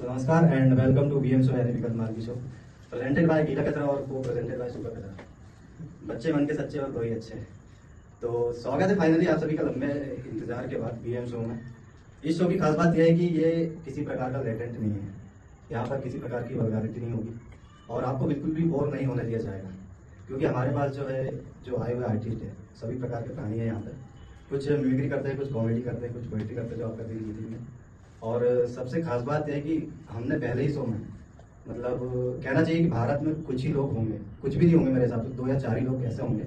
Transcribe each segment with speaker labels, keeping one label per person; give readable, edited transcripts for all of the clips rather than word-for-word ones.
Speaker 1: So namaskar and welcome to BM Show यानी विकल्प मार्गी शो प्रेजेंटेड बाय गीता कतरा और को प्रेजेंटेड बाय सुपर कतरा। बच्चे मन के सच्चे और वही अच्छे। तो स्वागत है फाइनली आप सभी का लंबे इंतजार के बाद BM शो में। इस शो की खास बात यह है कि ये किसी प्रकार का लेटेंट नहीं है, यहाँ पर किसी प्रकार की वल्गैरिटी नहीं होगी और आपको बिल्कुल भी बोर नहीं होने दिया जाएगा, क्योंकि हमारे पास जो है जो आए हुए आर्टिस्ट है सभी प्रकार के प्राणी है यहाँ पर। कुछ मिमिक्री करते हैं, कुछ कॉमेडी करते हैं, कुछ पोइट्री करते हैं जो आप करते हैं। और सबसे खास बात यह है कि हमने पहले ही शो में मतलब कहना चाहिए कि भारत में कुछ ही लोग होंगे, कुछ भी नहीं होंगे मेरे हिसाब से 2 या 4 ही लोग ऐसे होंगे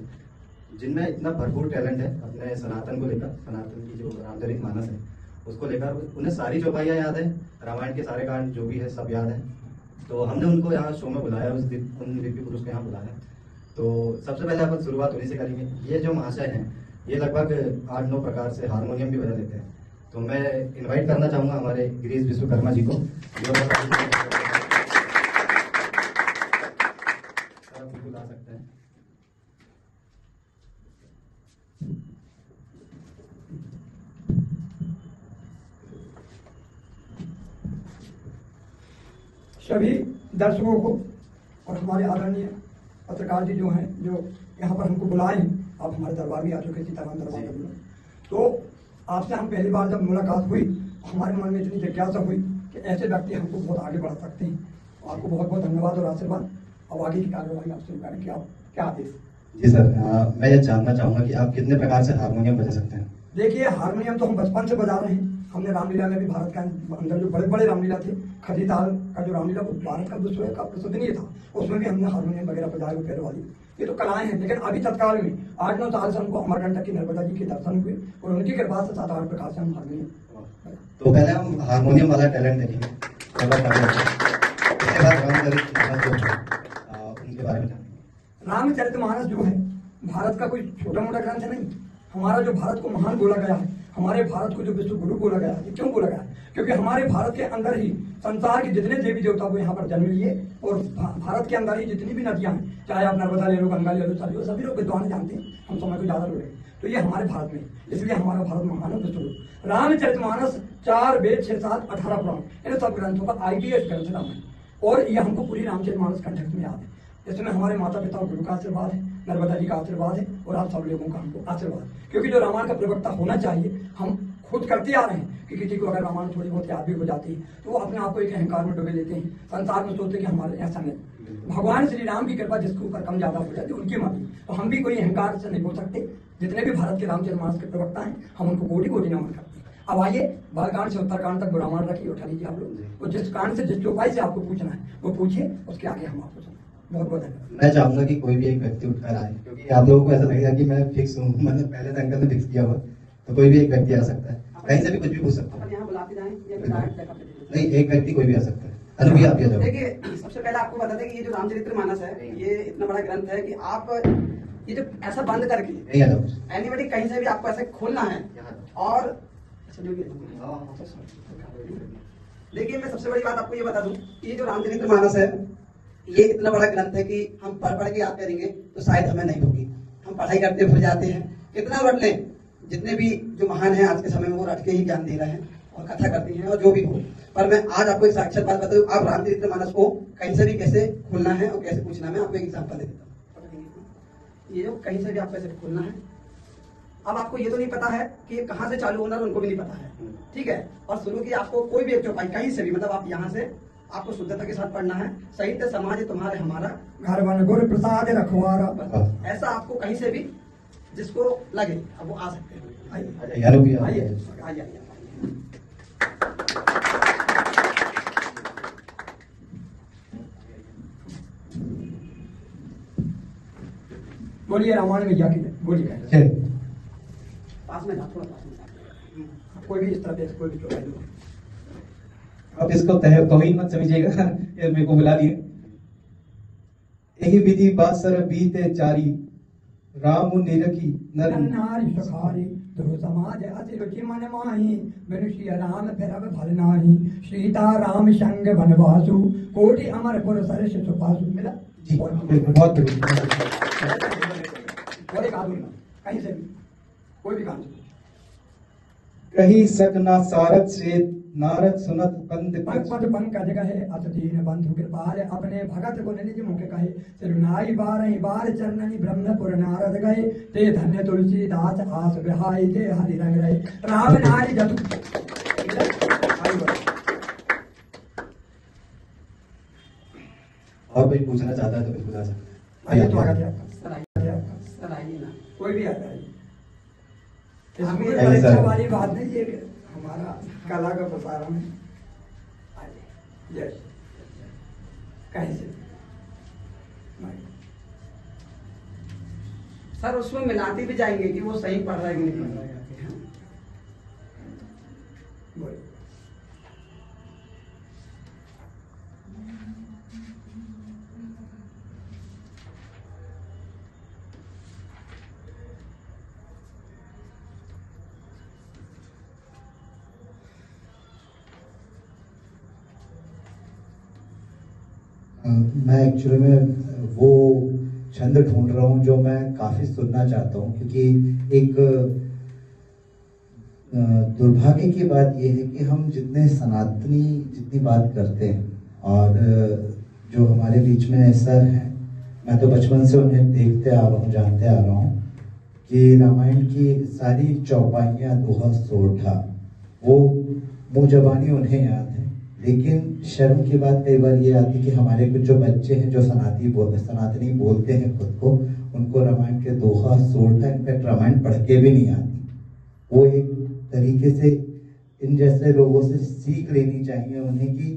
Speaker 1: जिनमें इतना भरपूर टैलेंट है अपने सनातन को लेकर, सनातन की जो रामचरित मानस है उसको लेकर। उन्हें सारी चौपाइयाँ याद है, रामायण के सारे कांड जो भी है सब याद है। तो हमने उनको यहाँ शो में बुलाया, उन दिव्य पुरुष को यहाँ बुलाया। तो सबसे पहले अपन शुरुआत उन्हीं से करेंगे। ये जो महाशय हैं ये लगभग 8-9 प्रकार से हारमोनियम भी बजा लेते हैं। तो मैं इनवाइट करना चाहूंगा हमारे गिरीश विश्वकर्मा जी को, जो बिल्कुल आ सकते हैं।
Speaker 2: सभी दर्शकों को और हमारे आदरणीय पत्रकार जी जो हैं, जो यहाँ पर हमको बुलाए, आप हमारे दरबार में आ चुके सीताराम दरबार में। तो आपसे हम पहली बार जब मुलाकात हुई हमारे मन में इतनी जिज्ञासा हुई कि ऐसे व्यक्ति हमको बहुत आगे बढ़ा सकते हैं। आपको बहुत बहुत धन्यवाद और आशीर्वाद। अब आगे की कार्यवाही आपसे करें कि आप क्या आदेश।
Speaker 1: जी सर, मैं ये जानना चाहूंगा कि आप कितने प्रकार से हारमोनियम बजा सकते हैं?
Speaker 2: देखिए, हारमोनियम तो हम बचपन से बजा रहे हैं। हमने रामलीला में भी भारत के अंदर जो बड़े बड़े रामलीला थे, खरीदाल का जो रामलीला वो भारत का विश्व का प्रसिद्धनीय था, उसमें भी हमने हारमोनियम वगैरह बजाए हुए पैर वाली। ये तो कलाएं हैं। लेकिन अभी तत्काल में 8-9 साल से हमको अमरकंटक की नर्मदा जी के दर्शन हुए और उनकी कृपा से 7-8 प्रकार से हम हारमोनियम।
Speaker 1: तो पहले हम हारमोनियम वाला टैलेंट देखेंगे, उसके बाद उनके बारे में जानेंगे।
Speaker 2: रामचरितमानस जो है भारत का कोई छोटा मोटा ग्रंथ नहीं। हमारा जो भारत को महान बोला गया है, हमारे भारत को जो विश्व गुरु बोला गया है, क्यों बोला गया है? क्योंकि हमारे भारत के अंदर ही संसार के जितने देवी देवता वो यहाँ पर जन्म लिए और भारत के अंदर ही जितनी भी नदियां हैं, चाहे आप नर्मदा ले लो, गंगा ले लो, सभी लोग विद्वान जानते हैं। हम समय को ज्यादा लोग, तो ये हमारे भारत में, इसलिए हमारा भारत महान है विश्व गुरु। रामचरितमानस 4 वेद 6 7 18 पुराण, इन सब ग्रंथों का IPS ग्रंथ नाम है और ये हमको पूरी रामचरितमानस कंठस्थ में याद है। इसमें हमारे माता पिता और गुरु का आशीर्वाद है, नर्मदा जी का आशीर्वाद है और आप सब लोगों का हमको आशीर्वाद है। क्योंकि जो रामायण का प्रवक्ता होना चाहिए हम खुद करते आ रहे हैं कि किसी को अगर रामायण थोड़ी बहुत याद भी हो जाती है तो वो अपने आप को एक अहंकार में डुबे लेते हैं, संसार में सोचते हैं कि हमारे ऐसा नहीं। भगवान श्री राम की कृपा जिसके ऊपर कम ज्यादा हो जाती है उनकी मर्जी। तो हम भी कोई अहंकार से नहीं बोल सकते। जितने भी भारत के रामचरितमानस के प्रवक्ता हैं हम उनको कोटि कोटि नमन करते हैं। अब आइए बालकांड से उत्तरकांड तक रामायण रखिए, उठा लीजिए आप लोग। और जिस कांड से जिस चौपाई से आपको पूछना है वो पूछिए, उसके आगे हम आपको सुनें। बहुत बहुत धन्यवाद।
Speaker 1: मैं चाहूंगा कि कोई भी एक व्यक्ति उठकर आए, क्योंकि आप लोगों को ऐसा लगेगा कि मैं फिक्स हूँ, मतलब पहले से अंकल ने फिक्स किया हुआ। तो कोई भी एक व्यक्ति आ सकता है, कहीं से भी कुछ भी पूछ सकता है। नहीं, एक व्यक्ति कोई भी आ सकता है। अरे भैया आप जाओ।
Speaker 3: देखिए, सबसे पहले आपको बता दें कि ये जो रामचरितमानस है ये इतना बड़ा ग्रंथ है कि आप ये जो ऐसा बंद करके एनीबडी कहीं से भी आपको ऐसे खोलना है और देखिए, मैं सबसे बड़ी बात आपको ये बता दूं कि ये जो रामचरितमानस है ये इतना बड़ा ग्रंथ है कि हम पढ़ के याद करेंगे तो शायद हमें नहीं होगी। हम पढ़ाई करते भूल जाते हैं, कितना रट लें। जितने भी जो महान हैं आज के समय में वो रट के ही ज्ञान दे रहे हैं और कथा करते हैं और जो भी हो। पर मैं आज आपको एक साक्षात बात बताऊं, आप रामचरितमानस को कहीं से भी कैसे खोलना है और कैसे पूछना है, मैं आपको एक एग्जाम्पल दे देता हूँ। ये जो कहीं से भी आपको कैसे खोलना है, अब आपको ये तो नहीं पता है कि कहाँ से चालू होना है, उनको भी नहीं पता है, ठीक है। और शुरू की आपको कोई भी एक चौपाई कहीं से भी, मतलब आप यहाँ से आपको शुद्धता के साथ पढ़ना है। साहित्य समाज तुम्हारे हमारा
Speaker 2: घर बन गुरु प्रसाद रखवारा,
Speaker 3: ऐसा आपको कहीं से भी जिसको लगे अब वो आ सकते हैं। आइए आइए आइए।
Speaker 2: बोलिए रामायण भैया की बोलिए।
Speaker 3: पास में ना, थोड़ा पास में।
Speaker 2: कोई भी इस तरह से कोई भी चौपाई दो।
Speaker 4: अब इसको तौहीन मत समझिएगा, ये मेरे को बुला दिए। यही विधि बासर बीते चारी, राम निरखी नर
Speaker 2: नारी सखारी, ध्रुव समाज अति रुचि मन माही, मनुष्य राम फिरब भल नाही, सीता राम संग वनवासु, कोटि अमर पुर सरस सुपासु। मिला
Speaker 4: जी, बहुत
Speaker 2: और एक आदमी कहीं से भी कोई भी काम से
Speaker 4: कही सकना सारथ से नारद सुनत पंत
Speaker 2: पद पंकज गहे अत दीन बंधु कृपाल अपने भगत को निज मुख कहे सिरुनाई बारहि बार चरणनि ब्रह्मपुर नारद गए ते धन्य तुलसीदास आस बिहाई ते हरि रंग रहे राम नारी जतु।
Speaker 1: और कोई पूछना चाहता है तो बिल्कुल आ सकते
Speaker 2: आइए
Speaker 1: हैं।
Speaker 2: तो आगे आपका
Speaker 3: सर आइए ना।
Speaker 2: कोई भी आता है इसमें
Speaker 3: आइए
Speaker 2: परीक्षा
Speaker 1: सर।
Speaker 2: वाली बात नहीं, ये हमारा कला का प्रसारण है। आइए यस कहीं से
Speaker 3: सर उसमें मिलाते भी जाएंगे कि वो सही पढ़ रहा है कि नहीं पढ़ रहा है।
Speaker 2: बोलिए।
Speaker 5: मैं एक्चुअली में वो छंद ढूंढ रहा हूँ जो मैं काफी सुनना चाहता हूँ, क्योंकि एक दुर्भाग्य की बात यह है कि हम जितनी बात करते हैं और जो हमारे बीच में सर हैं, मैं तो बचपन से उन्हें देखते आ रहा हूँ, जानते आ रहा हूँ कि रामायण की सारी चौपाइयाँ दोहा सोरठा वो मुँह जबानी उन्हें याद है। लेकिन शर्म की बात कई बार ये आती कि हमारे कुछ जो बच्चे हैं जो सनातनी बोलते हैं खुद को, उनको रामायण के दोहा सोरठा इनफैक्ट रामायण पढ़ के भी नहीं आती। वो एक तरीके से इन जैसे लोगों से सीख लेनी चाहिए उन्हें कि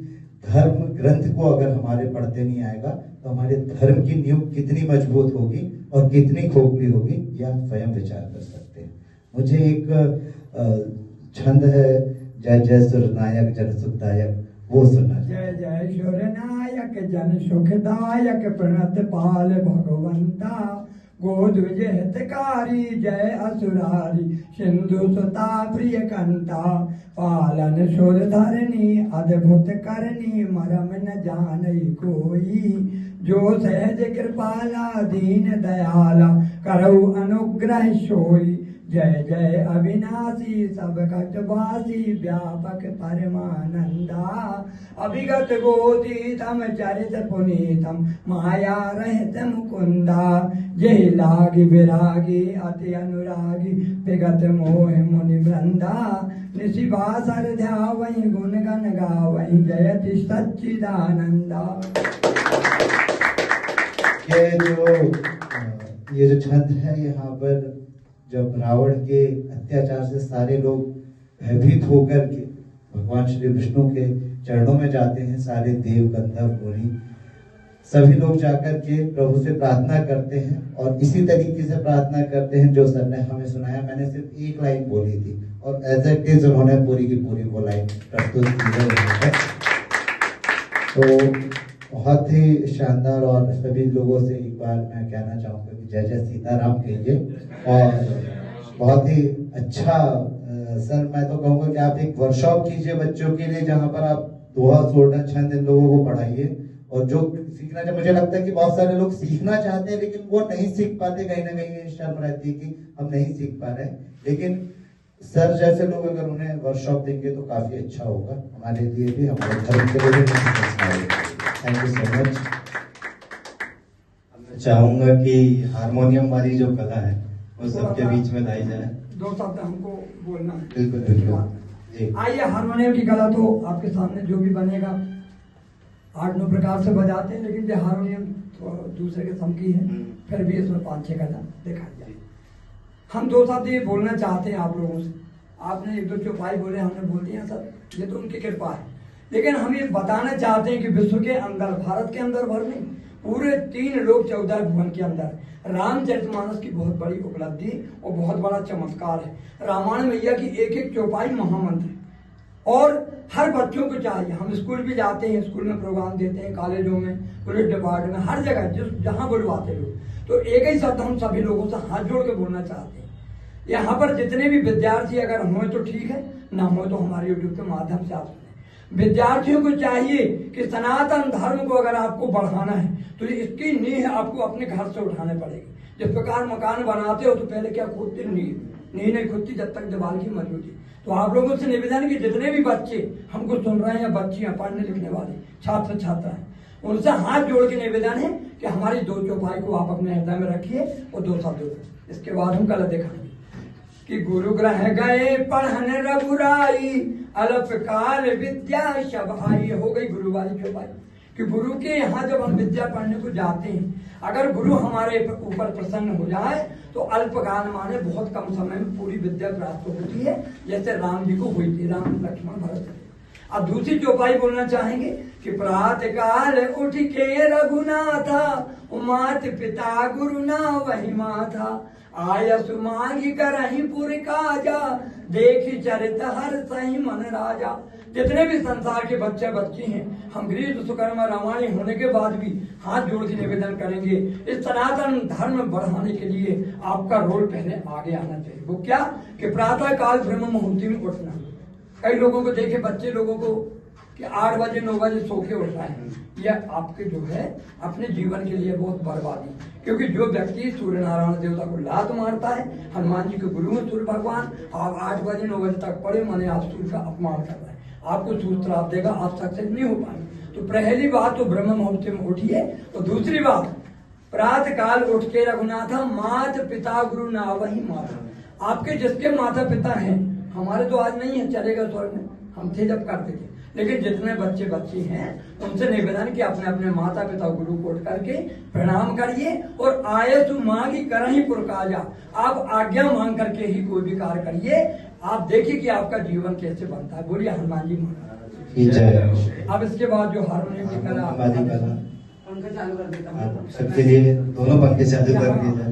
Speaker 5: धर्म ग्रंथ को अगर हमारे पढ़ते नहीं आएगा तो हमारे धर्म की नींव कितनी मजबूत होगी और कितनी खोखली होगी, ये आप स्वयं विचार कर सकते हैं। मुझे एक छंद है जय जय सुरनायक जन सुखदायक, वो सुनना
Speaker 2: जय जय सुरनायक जन सुखदायक प्रणत पाल भगवंता गोद विजय हितकारी जय असुरारी सिंधु सुता प्रिय कंता पालन सुर धरनी अद्भुत करनी मरम न जानई कोई जो सहज कृपाला दीन दयाला करऊ अनुग्रह सोई जय जय अविनाशी सब कटवासी व्यापक परमानंदा अभिगत गोतीतम चरित पुनीतम माया रहित मुकुंदा जय लागी विरागी अति अनुरागी विगत मोह मुनि वृंदा निशिवासर ध्यावहि गुण गण गावहि जयति सच्चिदानंदा।
Speaker 5: ये जो छंद है, यहाँ पर जब रावण के अत्याचार से सारे लोग भयभीत होकर के भगवान श्री विष्णु के चरणों में जाते हैं, सारे देव गंधर्व मुनि सभी लोग जाकर के प्रभु से प्रार्थना करते हैं और इसी तरीके से प्रार्थना करते हैं जो सर ने हमें सुनाया। मैंने सिर्फ एक लाइन बोली थी और एज इट इज उन्होंने पूरी की पूरी वो लाइन प्रस्तुत की है। तो बहुत ही शानदार, और सभी लोगों से एक बार मैं कहना चाहूँगा कि जय जय सीताराम कहिए। और बहुत ही अच्छा सर, मैं तो कहूँगा कि आप एक वर्कशॉप कीजिए बच्चों के लिए, जहाँ पर आप दोहा सोरठा छंद इन लोगों को पढ़ाइए। और जो सीखना चाहे, मुझे लगता है कि बहुत सारे लोग सीखना चाहते हैं लेकिन वो नहीं सीख पाते, कहीं ना कहीं ये शर्म रहती है कि हम नहीं सीख पा रहे हैं। लेकिन सर जैसे लोग अगर उन्हें वर्कशॉप देंगे तो काफी अच्छा होगा हमारे लिए भी, हमारे धर्म के लिए भी। Thank you so much.
Speaker 1: मैं चाहूंगा कि हारमोनियम वाली जो कला है वो सबके बीच में लाई जाए।
Speaker 2: दो शब्द हमको बोलना है।
Speaker 1: बिल्कुल बिल्कुल जी।
Speaker 2: आइए, हारमोनियम की कला तो आपके सामने जो भी बनेगा 8-9 प्रकार से बजाते हैं, लेकिन जो हारमोनियम तो दूसरे के सम की है, फिर भी इसमें 5-6 कला दिखा दिया। हम दो शब्द ये बोलना चाहते हैं आप लोगों से। आपने 1-2 चौपाई बोले, हमने बोल दिया सर, ये तो उनकी कृपा है। लेकिन हम ये बताना चाहते हैं कि विश्व के अंदर, भारत के अंदर भर नहीं, पूरे 3 लोक 14 भुवन के अंदर रामचरितमानस की बहुत बड़ी उपलब्धि और बहुत बड़ा चमत्कार है। रामायण मैया की एक एक चौपाई महामंत्र है और हर बच्चों को चाहिए। हम स्कूल भी जाते हैं, स्कूल में प्रोग्राम देते हैं, कॉलेजों में, पुलिस डिपार्टमेंट में, हर जगह जहाँ बुलवाते लोग, तो एक ही शब्द हम सभी लोगों से हाथ जोड़ के बोलना चाहते हैं। यहाँ पर जितने भी विद्यार्थी अगर हों तो ठीक है, ना हो तो हमारे यूट्यूब के माध्यम से आप सुने। विद्यार्थियों को चाहिए कि सनातन धर्म को अगर आपको बढ़ाना है तो इसकी नींव आपको अपने घर से उठाने पड़ेगी। जिस प्रकार मकान बनाते हो तो पहले क्या खोदते, नींव, नींद नहीं खुलती जब तक जबान की मजबूती। तो आप लोगों से निवेदन कि जितने भी बच्चे हमको सुन रहे हैं या बच्चियां पढ़ने लिखने वाले छात्र छात्रा हैं, उनसे हाथ जोड़ के निवेदन है कि हमारी 2 चौपाई को आप अपने हृदय में रखिए और 2 शब्द। इसके बाद हम कल दिखाएंगे कि गुरु ग्रह गए पढ़न रघुराई, अल्पकाल विद्या सब आई। हो गई गुरु वाली चौपाई कि गुरु के यहाँ जब हम विद्या पढ़ने को जाते हैं, अगर गुरु हमारे ऊपर प्रसन्न हो जाए तो अल्पकाल माने बहुत कम समय में पूरी विद्या प्राप्त होती है, जैसे राम जी को हुई थी, राम लक्ष्मण भरत। अब दूसरी चौपाई बोलना चाहेंगे कि प्रातः काल उठ के रघुनाथा, मात पिता गुरु ना वही माथा, आयसु मांगी करहि पुर काजा, देखी चरित हर सही मन राजा। जितने भी संसार के बच्चे बच्ची हैं, हम गृह विश्वकर्मा रामायण होने के बाद भी हाथ जोड़ के निवेदन करेंगे, इस सनातन धर्म बढ़ाने के लिए आपका रोल पहले आगे आना चाहिए। वो क्या कि प्रातः काल ब्रह्म मुहूर्त में उठना। कई लोगों को देखे बच्चे लोगों को कि 8 बजे 9 बजे सो के उठ रहे हैं, यह आपके जो है अपने जीवन के लिए बहुत बर्बादी। क्योंकि जो व्यक्ति सूर्य नारायण देवता को लात मारता है, हनुमान जी के गुरु में सूर्य भगवान, आप 8 बजे 9 बजे तक पढ़े माने आप सूर्य का अपमान कर रहे हैं, आपको सूर्य श्राप देगा, आप सक्सेस नहीं हो पाएंगे। तो पहली बात तो ब्रह्म मुहूर्त में उठिए। और दूसरी बात प्रातः काल उठ के रघुनाथा, मात पिता गुरु ना वही माता। आपके जिसके माता पिता हैं, हमारे तो आज नहीं है, चलेगा स्वर्ग में, हम थे जब करते थे, लेकिन जितने बच्चे बच्ची हैं उनसे निवेदन कि अपने अपने माता पिता गुरु को उठ करके प्रणाम करिए और आयसु मांगी करहि पुरकाजा। आप आज्ञा मांग करके ही कोई भी कार्य करिए, आप देखिए कि आपका जीवन कैसे बनता है। बोलिए हनुमान जी महाराज। अब इसके बाद जो हारमोनियम की कला
Speaker 3: पंखा चालू कर देता हूँ
Speaker 5: सबके लिए दोनों पंखे चालू कर दिए जाए।